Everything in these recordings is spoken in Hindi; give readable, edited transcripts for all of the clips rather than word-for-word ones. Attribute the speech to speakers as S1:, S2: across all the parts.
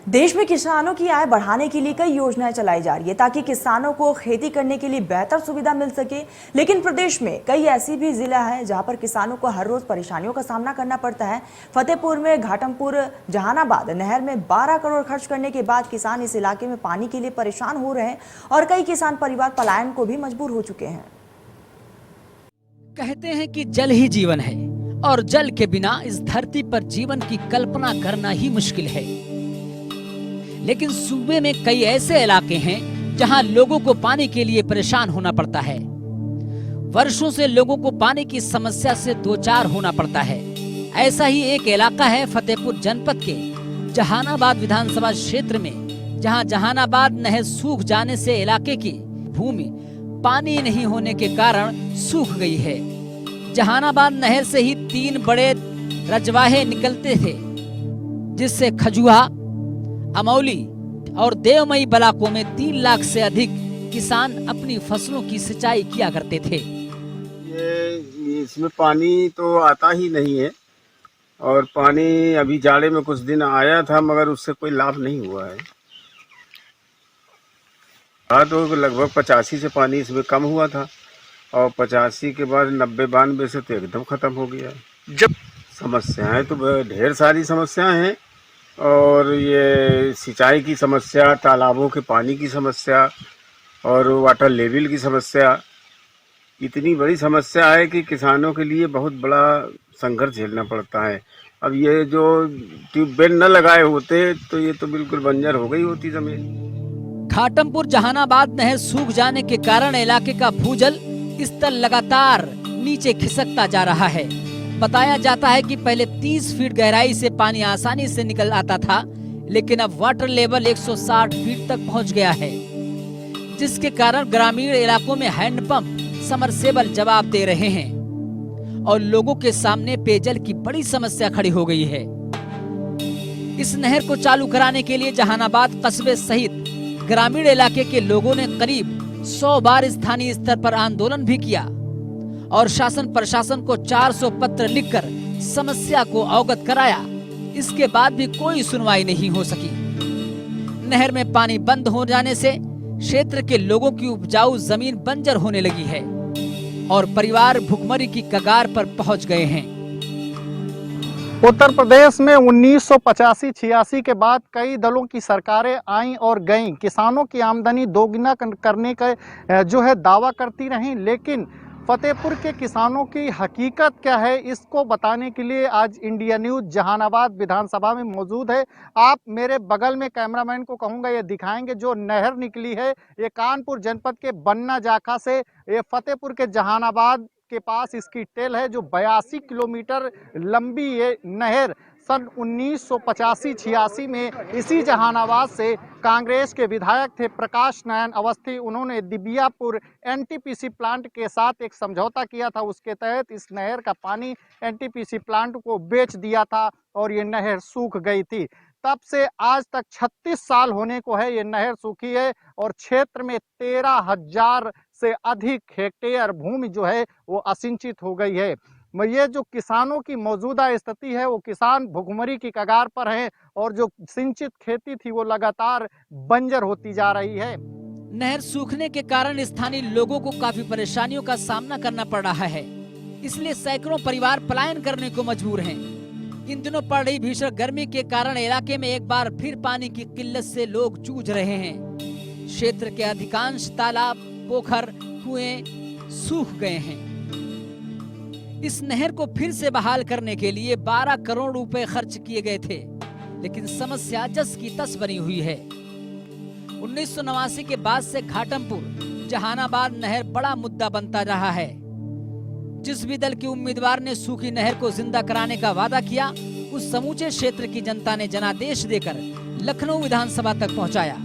S1: देश में किसानों की आय बढ़ाने के लिए कई योजनाएं चलाई जा रही है ताकि किसानों को खेती करने के लिए बेहतर सुविधा मिल सके। लेकिन प्रदेश में कई ऐसी भी जिला है जहां पर किसानों को हर रोज परेशानियों का सामना करना पड़ता है। फतेहपुर में घाटमपुर जहानाबाद नहर में 12 करोड़ खर्च करने के बाद किसान इस इलाके में पानी के लिए परेशान हो रहे हैं और कई किसान परिवार पलायन को भी मजबूर हो चुके हैं।
S2: कहते हैं कि जल ही जीवन है और जल के बिना इस धरती पर जीवन की कल्पना करना ही मुश्किल है। लेकिन सूबे में कई ऐसे इलाके हैं जहां लोगों को पानी के लिए परेशान होना पड़ता है। वर्षों से लोगों को पानी की समस्या से दो चार होना पड़ता है। ऐसा ही एक इलाका है फतेहपुर जनपद के जहानाबाद विधानसभा क्षेत्र में, जहां जहानाबाद नहर सूख जाने से इलाके की भूमि पानी नहीं होने के कारण सूख गई है। जहानाबाद नहर से ही 3 बड़े रजवाहे निकलते थे, जिससे खजुआ, अमौली और देवमई ब्लॉकों में 3 लाख से अधिक किसान अपनी फसलों की सिंचाई किया करते थे।
S3: ये इसमें पानी तो आता ही नहीं है और पानी अभी जाड़े में कुछ दिन आया था मगर उससे कोई लाभ नहीं हुआ है। हाँ, तो लगभग 85 से पानी इसमें कम हुआ था और 85 के बाद 90-92 से तो एकदम ख़त्म हो गया। जब समस्याएं तो ढेर सारी समस्याएं हैं और ये सिंचाई की समस्या, तालाबों के पानी की समस्या और वाटर लेवल की समस्या इतनी बड़ी समस्या है कि किसानों के लिए बहुत बड़ा संघर्ष झेलना पड़ता है। अब ये जो ट्यूबवेल न लगाए होते तो ये तो बिल्कुल बंजर हो गई होती ज़मीन।
S2: घाटमपुर जहानाबाद नहर सूख जाने के कारण इलाके का भूजल स्तर लगातार नीचे खिसकता जा रहा है। बताया जाता है कि पहले 30 फीट गहराई से पानी आसानी से निकल आता था, लेकिन अब वाटर लेवल 160 फीट तक पहुंच गया है, जिसके कारण ग्रामीण इलाकों में हैंडपंप, समरसेबल जवाब दे रहे हैं और लोगों के सामने पेयजल की बड़ी समस्या खड़ी हो गई है। इस नहर को चालू कराने के लिए जहानाबाद कस्बे सहित ग्रामीण इलाके के लोगों ने करीब 100 बार स्थानीय स्तर पर आंदोलन भी किया और शासन प्रशासन को 400 पत्र लिखकर समस्या को अवगत कराया। इसके बाद भी कोई सुनवाई नहीं हो सकी। नहर में पानी बंद हो जाने से क्षेत्र के लोगों की उपजाऊ जमीन बंजर होने लगी है और परिवार भुखमरी की कगार पर पहुंच गए हैं।
S4: उत्तर प्रदेश में 1985-86 के बाद कई दलों की सरकारें आईं और गईं, किसानों की आमदनी दोगुना करने का जो है दावा करती रहीं, लेकिन फतेहपुर के किसानों की हकीकत क्या है इसको बताने के लिए आज इंडिया न्यूज़ जहानाबाद विधानसभा में मौजूद है। आप मेरे बगल में कैमरामैन को कहूँगा ये दिखाएंगे जो नहर निकली है, ये कानपुर जनपद के बन्ना जाखा से ये फतेहपुर के जहानाबाद के पास इसकी टेल है, जो 82 किलोमीटर लंबी ये नहर सन 1985-86 में इसी जहानाबाद से कांग्रेस के विधायक थे प्रकाश नयन अवस्थी, उन्होंने दिबियापुर एनटीपीसी प्लांट के साथ एक समझौता किया था। उसके तहत इस नहर का पानी एनटीपीसी प्लांट को बेच दिया था और ये नहर सूख गई थी। तब से आज तक 36 साल होने को है ये नहर सूखी है और क्षेत्र में 13,000 से अधिक हेक्टेयर भूमि जो है वो असिंचित हो गई है। ये जो किसानों की मौजूदा स्थिति है वो किसान भुखमरी की कगार पर हैं और जो सिंचित खेती थी वो लगातार बंजर होती जा रही है।
S2: नहर सूखने के कारण स्थानीय लोगों को काफी परेशानियों का सामना करना पड़ रहा है, इसलिए सैकड़ों परिवार पलायन करने को मजबूर हैं। इन दिनों पड़ रही भीषण गर्मी के कारण इलाके में एक बार फिर पानी की किल्लत से लोग जूझ रहे हैं। क्षेत्र के अधिकांश तालाब, पोखर, कुएं सूख गए हैं। इस नहर को फिर से बहाल करने के लिए 12 करोड़ रुपए खर्च किए गए थे, लेकिन समस्या जस की तस बनी हुई है। 1989 के बाद से घाटमपुर जहानाबाद नहर बड़ा मुद्दा बनता रहा है। जिस भी दल के उम्मीदवार ने सूखी नहर को जिंदा कराने का वादा किया, उस समूचे क्षेत्र की जनता ने जनादेश देकर लखनऊ विधानसभा तक पहुंचाया,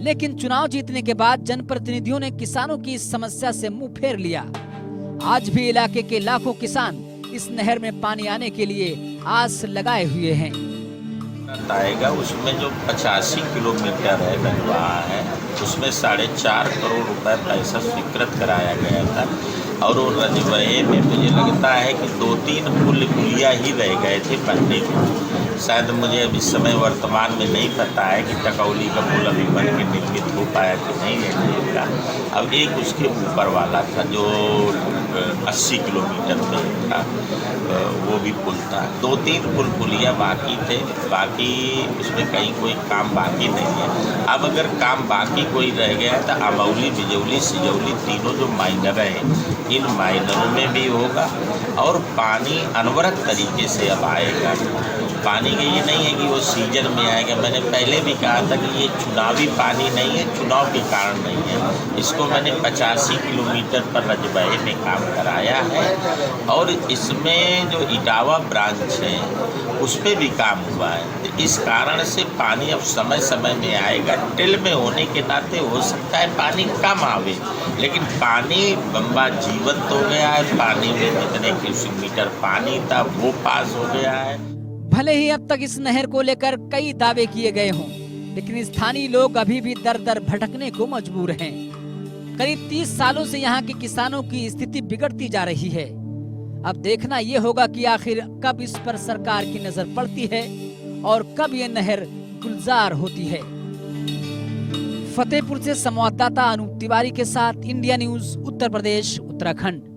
S2: लेकिन चुनाव जीतने के बाद जनप्रतिनिधियों ने किसानों की इस समस्या से मुंह फेर लिया। आज भी इलाके के लाखों किसान इस नहर में पानी आने के लिए आस लगाए हुए हैं।
S5: आएगा उसमें जो 85 किलोमीटर है रजवा है, उसमें 4.5 करोड़ रुपए पैसा स्वीकृत कराया गया था और वो रजवाहे में मुझे लगता है कि 2-3 पुलिया ही रह गए थे बनने को। शायद मुझे अब इस समय वर्तमान में नहीं पता है कि टकौली का पुल अभी बन के निर्मित हो पाया कि नहीं है का। अब एक उसके ऊपर वाला था जो 80 किलोमीटर में था, वो भी पुल था। 2-3 पुलिया बाकी थे, बाकी उसमें कहीं कोई काम बाकी नहीं है। अब अगर काम बाकी कोई रह गया है तो अमौली, बिजौली, सिजौली तीनों जो माइनर हैं, इन माइनरों में भी होगा और पानी अनवरत तरीके से अब आएगा। पानी का ये नहीं है कि वो सीजन में आएगा। मैंने पहले भी कहा था कि ये चुनावी पानी नहीं है, चुनाव के कारण नहीं है। इसको मैंने 85 किलोमीटर पर रजबहे में काम कराया है और इसमें जो इटावा ब्रांच है उस पर भी काम हुआ है। तो इस कारण से पानी अब समय समय में आएगा। टिल में होने के नाते हो सकता है पानी कम आवे, लेकिन पानी बम्बा जीवंत हो गया है। पानी में जितने क्यूसिक मीटर पानी था वो पास हो गया है।
S2: भले ही अब तक इस नहर को लेकर कई दावे किए गए हों, लेकिन स्थानीय लोग अभी भी दर दर भटकने को मजबूर हैं। करीब 30 सालों से यहाँ के किसानों की स्थिति बिगड़ती जा रही है। अब देखना ये होगा कि आखिर कब इस पर सरकार की नजर पड़ती है और कब ये नहर गुलजार होती है। फतेहपुर से संवाददाता अनूप तिवारी के साथ इंडिया न्यूज, उत्तर प्रदेश, उत्तराखंड।